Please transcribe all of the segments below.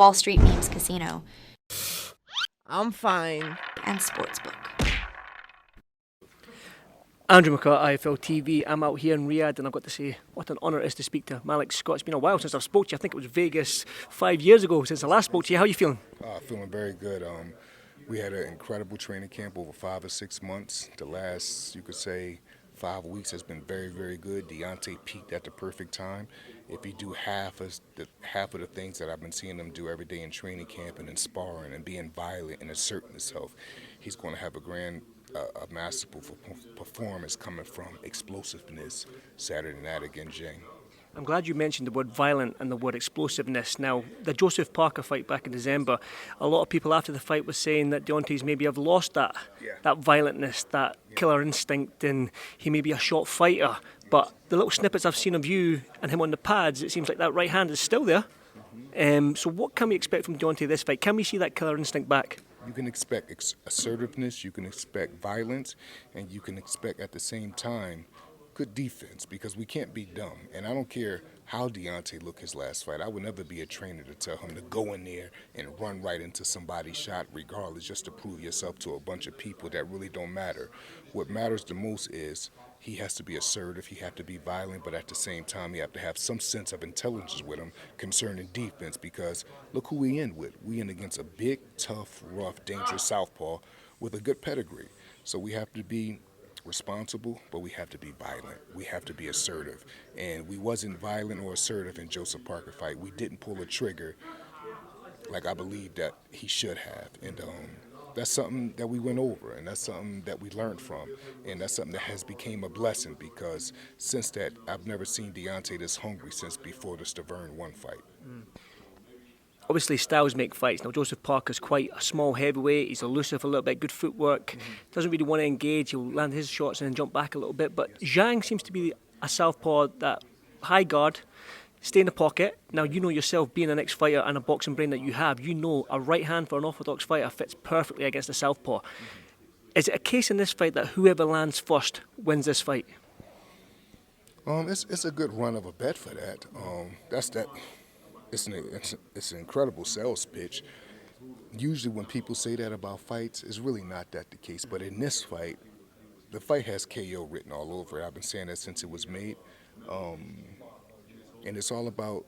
Wall Street Memes Casino, I'm fine. and Sportsbook. Andrew McCart, IFLTV. I'm out here in Riyadh, and I've got to say what an honour it is to speak to Malik Scott. It's been a while since I've spoke to you. I think it was Vegas 5 years ago since I last spoke to you. How are you feeling? Feeling very good. We had an incredible training camp over 5 or 6 months. The last, you could say, 5 weeks has been very, very good. Deontay peaked at the perfect time. If he do half of the things that I've been seeing him do every day in training camp and in sparring and being violent and asserting himself, he's going to have a masterful performance coming from explosiveness Saturday night against Zhang. I'm glad you mentioned the word violent and the word explosiveness. Now, the Joseph Parker fight back in December, a lot of people after the fight were saying that Deontay's maybe have lost that violentness, that killer instinct, and he may be a short fighter. But the little snippets I've seen of you and him on the pads, it seems like that right hand is still there. So what can we expect from Deontay this fight? Can we see that killer instinct back? You can expect assertiveness, you can expect violence, and you can expect at the same time good defense, because we can't be dumb. And I don't care how Deontay looked his last fight. I would never be a trainer to tell him to go in there and run right into somebody's shot regardless, just to prove yourself to a bunch of people that really don't matter. What matters the most is he has to be assertive, he has to be violent, but at the same time he has to have some sense of intelligence with him concerning defense, because look who we in with. We in against a big, tough, rough, dangerous southpaw with a good pedigree. So we have to be responsible, but we have to be violent. We have to be assertive. And we wasn't violent or assertive in Joseph Parker fight. We didn't pull a trigger like I believe that he should have. And that's something that we went over, and that's something that we learned from. And that's something that has became a blessing, because since that, I've never seen Deontay this hungry since before the Stavern 1 fight. Obviously, styles make fights. Now, Joseph Parker's quite a small heavyweight. He's elusive a little bit, good footwork. Doesn't really want to engage. He'll land his shots and then jump back a little bit. But Zhang seems to be a southpaw that high guard, stay in the pocket. Now, you know yourself, being an ex-fighter and a boxing brain that you have, you know a right hand for an orthodox fighter fits perfectly against a southpaw. Is it a case in this fight that whoever lands first wins this fight? It's a good run of a bet for that. It's an incredible sales pitch. Usually when people say that about fights, it's really not that the case. But in this fight, the fight has KO written all over it. I've been saying that since it was made. And it's all about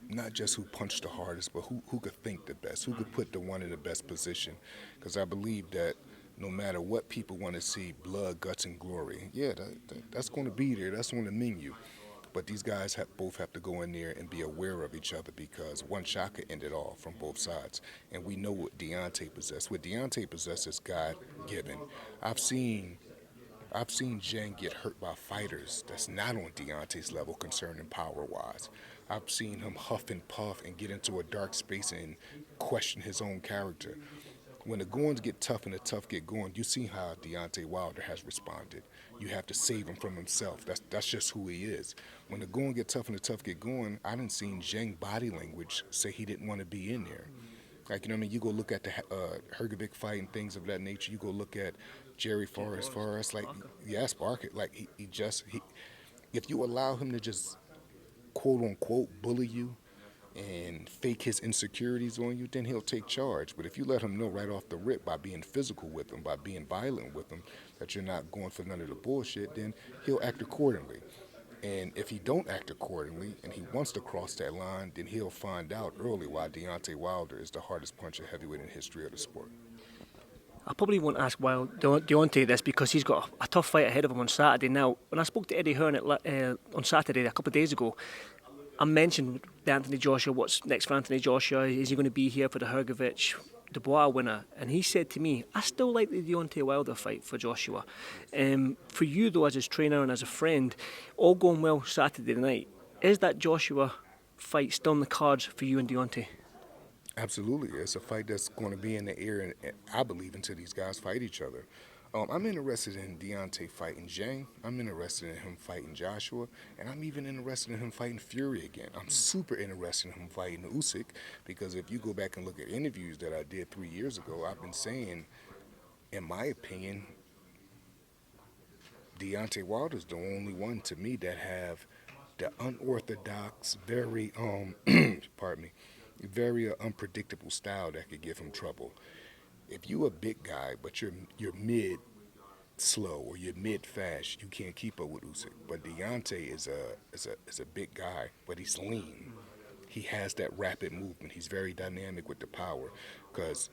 not just who punched the hardest, but who could think the best, who could put the one in the best position. Because I believe that no matter what people want to see, blood, guts, and glory, that's going to be there. That's on the menu. But these guys both have to go in there and be aware of each other, because one shot could end it all from both sides. And we know what Deontay possesses. What Deontay possesses, God-given. I've seen Zhang get hurt by fighters that's not on Deontay's level concerning power-wise. I've seen him huff and puff and get into a dark space and question his own character. When the goings get tough and the tough get going, you see how Deontay Wilder has responded. You have to save him from himself. That's just who he is. When the going get tough and the tough get going, I didn't see Zhang body language say he didn't want to be in there. Like, you know what I mean? You go look at the Hrgovic fight and things of that nature. You go look at Jerry Forrest, like, yes, Barker, like if you allow him to just quote unquote bully you and fake his insecurities on you, then he'll take charge. But if you let him know right off the rip by being physical with him, by being violent with him, that you're not going for none of the bullshit, then he'll act accordingly. And if he don't act accordingly and he wants to cross that line, then he'll find out early why Deontay Wilder is the hardest puncher heavyweight in the history of the sport. I probably won't ask Deontay this, because he's got a tough fight ahead of him on Saturday. Now, when I spoke to Eddie Hearn on Saturday, a couple of days ago, I mentioned the Anthony Joshua, what's next for Anthony Joshua, is he going to be here for the Hrgovic Dubois winner? And he said to me, I still like the Deontay Wilder fight for Joshua. For you though, as his trainer and as a friend, all going well Saturday night, is that Joshua fight still on the cards for you and Deontay? Absolutely. It's a fight that's going to be in the air, and I believe, until these guys fight each other. I'm interested in Deontay fighting Zhang. I'm interested in him fighting Joshua. And I'm even interested in him fighting Fury again. I'm super interested in him fighting Usyk, because if you go back and look at interviews that I did 3 years ago, I've been saying, in my opinion, Deontay Wilder's the only one to me that have the unorthodox, very, pardon me, very unpredictable style that could give him trouble. If you a big guy, but you're mid slow or you're mid fast, you can't keep up with Usyk. But Deontay is a big guy, but he's lean. He has that rapid movement. He's very dynamic with the power. Because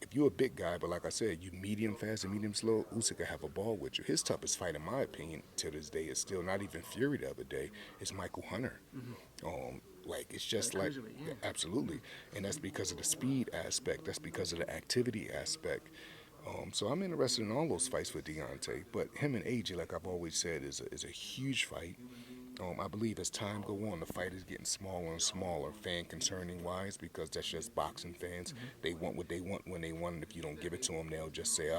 if you're a big guy, but like I said, you medium fast and medium slow, Usyk can have a ball with you. His toughest fight, in my opinion, to this day is still not even Fury the other day, is Michael Hunter. Like, it's just like, absolutely. And that's because of the speed aspect. That's because of the activity aspect. So I'm interested in all those fights with Deontay. But him and AJ, like I've always said, is a huge fight. I believe as time go on, the fight is getting smaller and smaller, fan concerning wise, because that's just boxing fans. They want what they want when they want it. If you don't give it to them, they'll just say,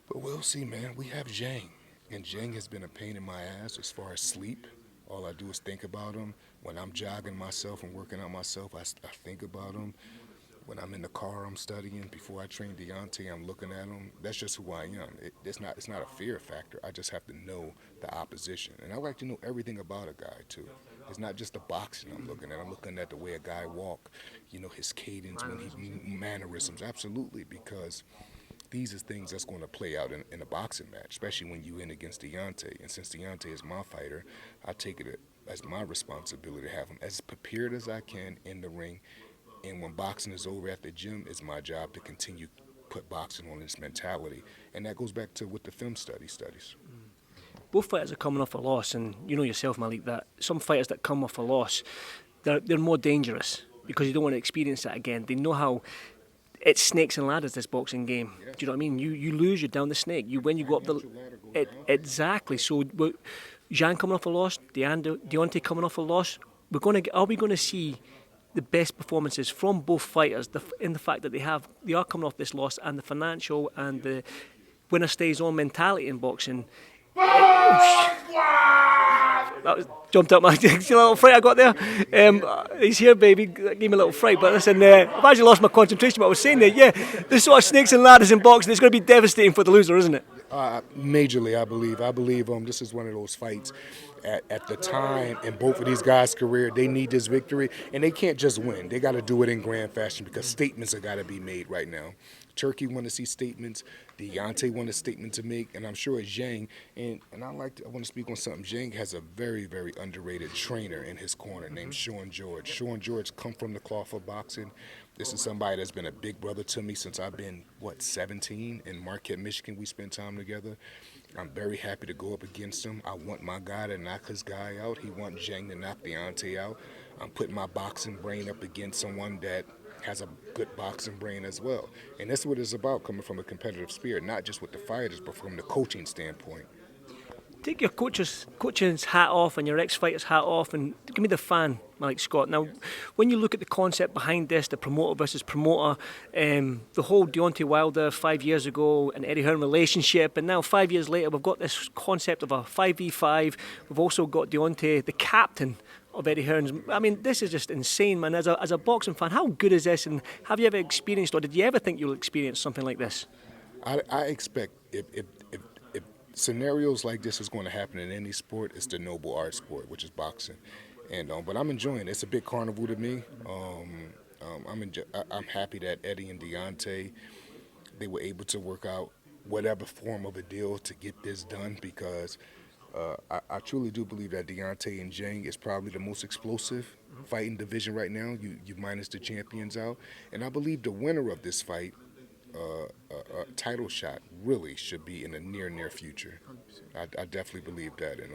But we'll see, man. We have Zhang, and Zhang has been a pain in my ass as far as sleep. All I do is think about him. When I'm jogging myself and working out myself, I think about him. When I'm in the car, I'm studying. Before I train Deontay, I'm looking at him. That's just who I am. It's not a fear factor. I just have to know the opposition. And I like to know everything about a guy, too. It's not just the boxing I'm looking at. I'm looking at the way a guy walk, his cadence, when he mannerisms. Absolutely, because these are things that's going to play out in a boxing match, especially when you in against Deontay. And since Deontay is my fighter, I take it as my responsibility to have him as prepared as I can in the ring. And when boxing is over at the gym, it's my job to continue put boxing on this mentality. And that goes back to what the film studies. Both fighters are coming off a loss, and you know yourself, Malik, that some fighters that come off a loss, they're more dangerous because you don't want to experience that again. They know how it's snakes and ladders, this boxing game. Do you know what I mean? You lose, you're down the snake. When you go up exactly. So Zhang coming off a loss, Deontay coming off a loss. Are we going to see the best performances from both fighters in the fact that they are coming off this loss, and the financial and the winner stays on mentality in boxing? That was jumped up my see a little fright I got there. He's here, baby. That gave me a little fright. But listen, I've actually lost my concentration. What I was saying there, this sort of snakes and ladders in boxing, it's going to be devastating for the loser, isn't it? Majorly, I believe. I believe this is one of those fights at the time in both of these guys' career, they need this victory, and they can't just win. They got to do it in grand fashion because statements have got to be made right now. Turkey want to see statements. Deontay want a statement to make, and I'm sure Zhang. And I want to speak on something. Zhang has a very, very underrated trainer in his corner named Sean George. Sean George come from the cloth of boxing. This is somebody that's been a big brother to me since I've been, 17? In Marquette, Michigan, we spent time together. I'm very happy to go up against him. I want my guy to knock his guy out. He wants Zhang to knock Deontay out. I'm putting my boxing brain up against someone that has a good boxing brain as well. And that's what it's about, coming from a competitive spirit, not just with the fighters, but from the coaching standpoint. Take your coach's hat off and your ex-fighter's hat off and give me the fan, Malik Scott. Now, when you look at the concept behind this, the promoter versus promoter, the whole Deontay Wilder 5 years ago and Eddie Hearn relationship, and now 5 years later we've got this concept of a 5v5. We've also got Deontay, the captain of Eddie Hearn's. I mean, this is just insane, man. As a boxing fan, how good is this? And have you ever experienced, or did you ever think you'll experience something like this? I expect if scenarios like this is going to happen in any sport, it's the noble art sport, which is boxing. And but I'm enjoying it. It's a big carnival to me. I'm happy that Eddie and Deontay, they were able to work out whatever form of a deal to get this done, because I truly do believe that Deontay and Zhang is probably the most explosive fighting division right now. You minus the champions out, and I believe the winner of this fight, title shot, really should be in the near future. I definitely believe that, and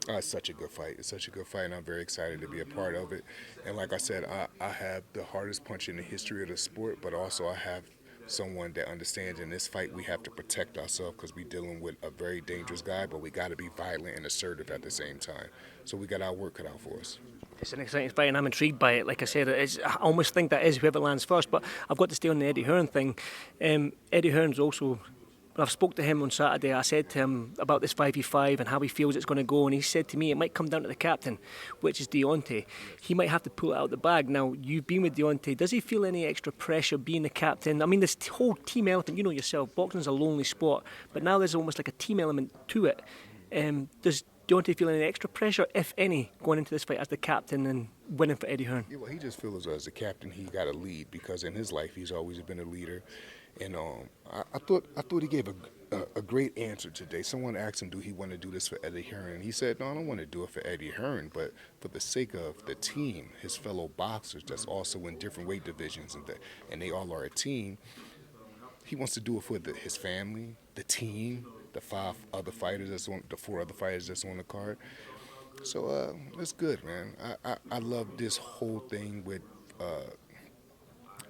it's such a good fight. It's such a good fight, and I'm very excited to be a part of it. And like I said, I have the hardest punch in the history of the sport, but also I have someone that understands in this fight we have to protect ourselves, because we're dealing with a very dangerous guy, but we got to be violent and assertive at the same time. So we got our work cut out for us. It's an exciting fight, and I'm intrigued by it. Like I said, I almost think that is whoever lands first, but I've got to stay on the Eddie Hearn thing. Eddie Hearn's also, when I've spoke to him on Saturday, I said to him about this 5v5 and how he feels it's going to go, and he said to me it might come down to the captain, which is Deontay. He might have to pull it out of the bag. Now, you've been with Deontay. Does he feel any extra pressure being the captain? I mean, this whole team element, you know yourself, boxing's a lonely sport, but now there's almost like a team element to it. Does Deontay feeling any extra pressure, if any, going into this fight as the captain and winning for Eddie Hearn? Yeah, well, he just feels as a captain he got to lead because in his life he's always been a leader, and I thought he gave a great answer today. Someone asked him, "Do he want to do this for Eddie Hearn?" And he said, "No, I don't want to do it for Eddie Hearn, but for the sake of the team, his fellow boxers that's also in different weight divisions, and they all are a team. He wants to do it for his family, the team, the four other fighters that's on the card." So it's good, man. I love this whole thing with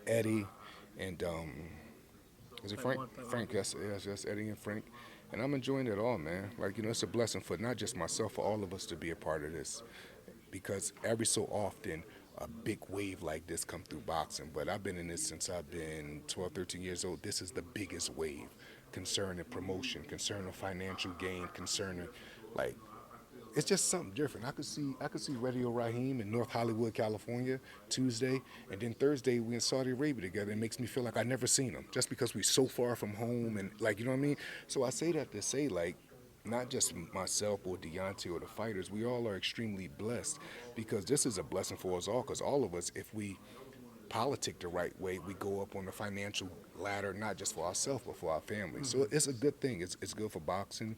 Eddie and is it Frank? Frank, yes, Eddie and Frank. And I'm enjoying it all, man. Like, it's a blessing for not just myself, for all of us to be a part of this. Because every so often, a big wave like this come through boxing. But I've been in this since I've been 12, 13 years old. This is the biggest wave concerning promotion, concerning financial gain, concerning, like, it's just something different. I could see Radio Raheem in North Hollywood, California, Tuesday, and then Thursday we in Saudi Arabia together. It makes me feel like I never seen him, just because we so far from home and like, you know what I mean? So I say that to say, like, not just myself or Deontay or the fighters, we all are extremely blessed because this is a blessing for us all. Because all of us, if we politic the right way, we go up on the financial ladder, not just for ourselves but for our family. So it's a good thing. It's good for boxing.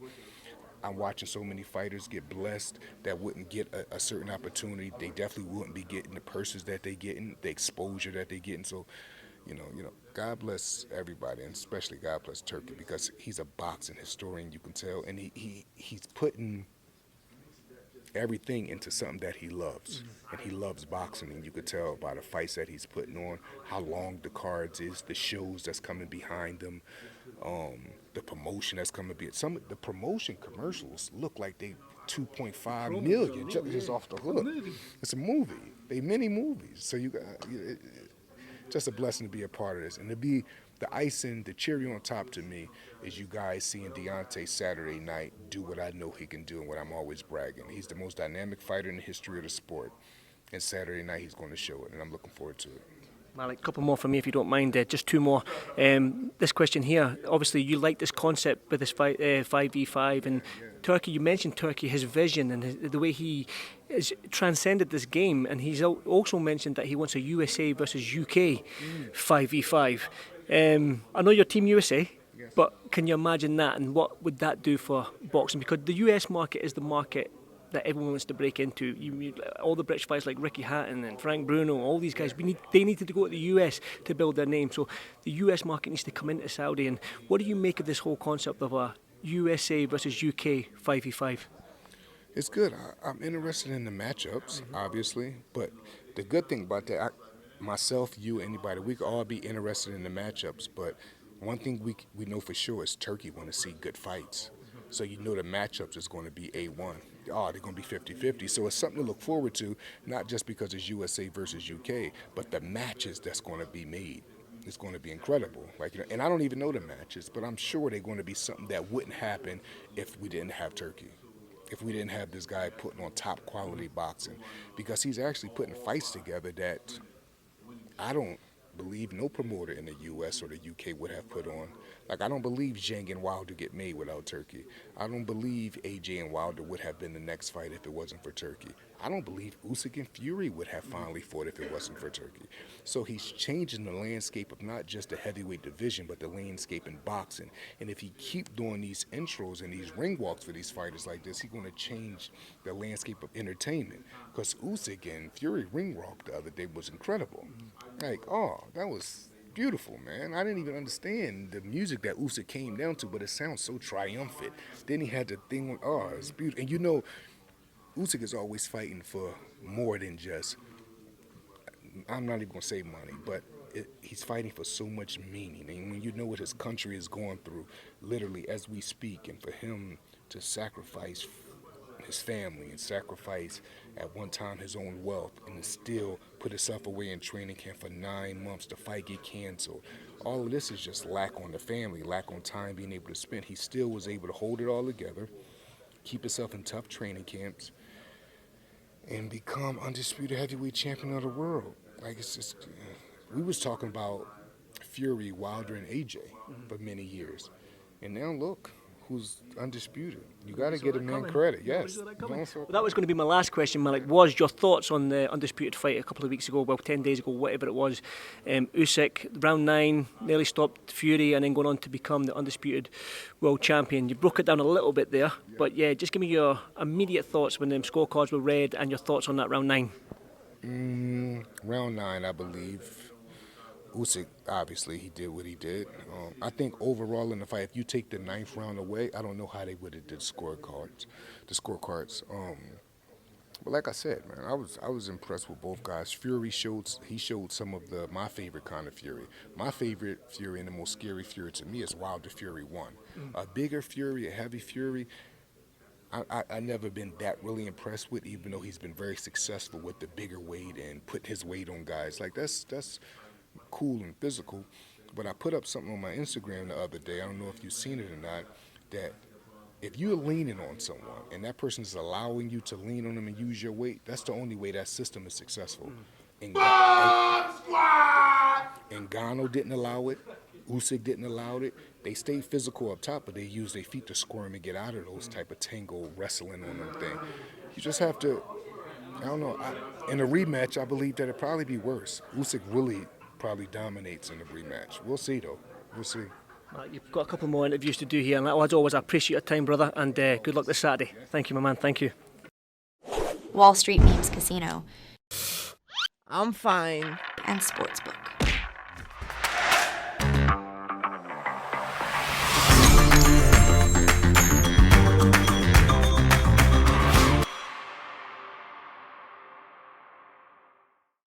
I'm watching so many fighters get blessed that wouldn't get a certain opportunity. They definitely wouldn't be getting the purses that they getting, the exposure that they getting. So, God bless everybody, and especially God bless Turkey because he's a boxing historian, you can tell, and he's putting everything into something that he loves, and he loves boxing, and you could tell by the fights that he's putting on, how long the cards is, the shows that's coming behind them, the promotion that's coming behind. Some of the promotion commercials look like they 2.5 million just off the hook. It's a movie. They mini movies. So you got just a blessing to be a part of this, and to be the icing, the cherry on top to me is you guys seeing Deontay Saturday night do what I know he can do and what I'm always bragging. He's the most dynamic fighter in the history of the sport, and Saturday night he's going to show it, and I'm looking forward to it. Malik, a couple more from me if you don't mind. Just two more. This question here, obviously you like this concept with this fight, 5v5, and Turkey, you mentioned Turkey, his vision and the way he has transcended this game, and he's also mentioned that he wants a USA versus UK 5v5. I know you're Team USA, but can you imagine that, and what would that do for boxing? Because the US market is the market that everyone wants to break into. All the British fighters like Ricky Hatton and Frank Bruno, all these guys, they needed to go to the US to build their name. So the US market needs to come into Saudi. And what do you make of this whole concept of a USA versus UK 5v5? It's good. I'm interested in the matchups, obviously, but the good thing about that, myself, you, anybody, we could all be interested in the matchups, but one thing we know for sure is Turkey want to see good fights. So the matchups is going to be A1. They're going to be 50-50. So it's something to look forward to, not just because it's USA versus UK, but the matches that's going to be made. It's going to be incredible. And I don't even know the matches, but I'm sure they're going to be something that wouldn't happen if we didn't have Turkey. If we didn't have this guy putting on top quality boxing, because he's actually putting fights together that I don't believe no promoter in the U.S. or the U.K. would have put on. Like, I don't believe Zhang and Wilder get made without Turkey. I don't believe AJ and Wilder would have been the next fight if it wasn't for Turkey. I don't believe Usyk and Fury would have finally fought if it wasn't for Turkey. So he's changing the landscape of not just the heavyweight division, but the landscape in boxing. And if he keep doing these intros and these ring walks for these fighters like this, he's going to change the landscape of entertainment. Because Usyk and Fury ring walk the other day was incredible. That was beautiful, man. I didn't even understand the music that Usyk came down to, but it sounds so triumphant. Then he had the thing with, it's beautiful. And Usyk is always fighting for more than just, I'm not even going to say money, but he's fighting for so much meaning. And when you know what his country is going through, literally as we speak, and for him to sacrifice his family and sacrifice at one time his own wealth and to still put himself away in training camp for 9 months, the fight get canceled. All of this is just lack on the family, lack on time being able to spend. He still was able to hold it all together, keep himself in tough training camps, and become undisputed heavyweight champion of the world. It's just, we was talking about Fury, Wilder, and AJ for many years. And now look, who's undisputed. You got to get a man credit. Yes. Well, that was going to be my last question, Malik. Was your thoughts on the undisputed fight a couple of weeks ago, well, 10 days ago, whatever it was? Usyk, round 9, nearly stopped Fury and then going on to become the undisputed world champion. You broke it down a little bit there, but yeah, just give me your immediate thoughts when the scorecards were read and your thoughts on that round 9. Round 9, I believe. Usyk, obviously, he did what he did. I think overall in the fight, if you take the 9th round away, I don't know how they would have did scorecards. But like I said, man, I was impressed with both guys. Fury showed some of my favorite kind of Fury. My favorite Fury and the most scary Fury to me is Wilder Fury 1. A bigger Fury, a heavy Fury, I never been that really impressed with, even though he's been very successful with the bigger weight and put his weight on guys. Like that's cool and physical. But I put up something on my Instagram the other day, I don't know if you've seen it or not, that if you're leaning on someone and that person is allowing you to lean on them and use your weight, that's the only way that system is successful. And Ngannou didn't allow it. Usyk didn't allow it. They stayed physical up top, but they used their feet to squirm and get out of those type of tango wrestling on them thing. You just have to, I don't know. In a rematch, I believe that it'd probably be worse. Usyk really probably dominates in the rematch. We'll see, though. We'll see. You've got a couple more interviews to do here, and as always, I appreciate your time, brother, and good luck this Saturday. Thank you, my man. Thank you. Wall Street Memes Casino I'm fine. and Sportsbook.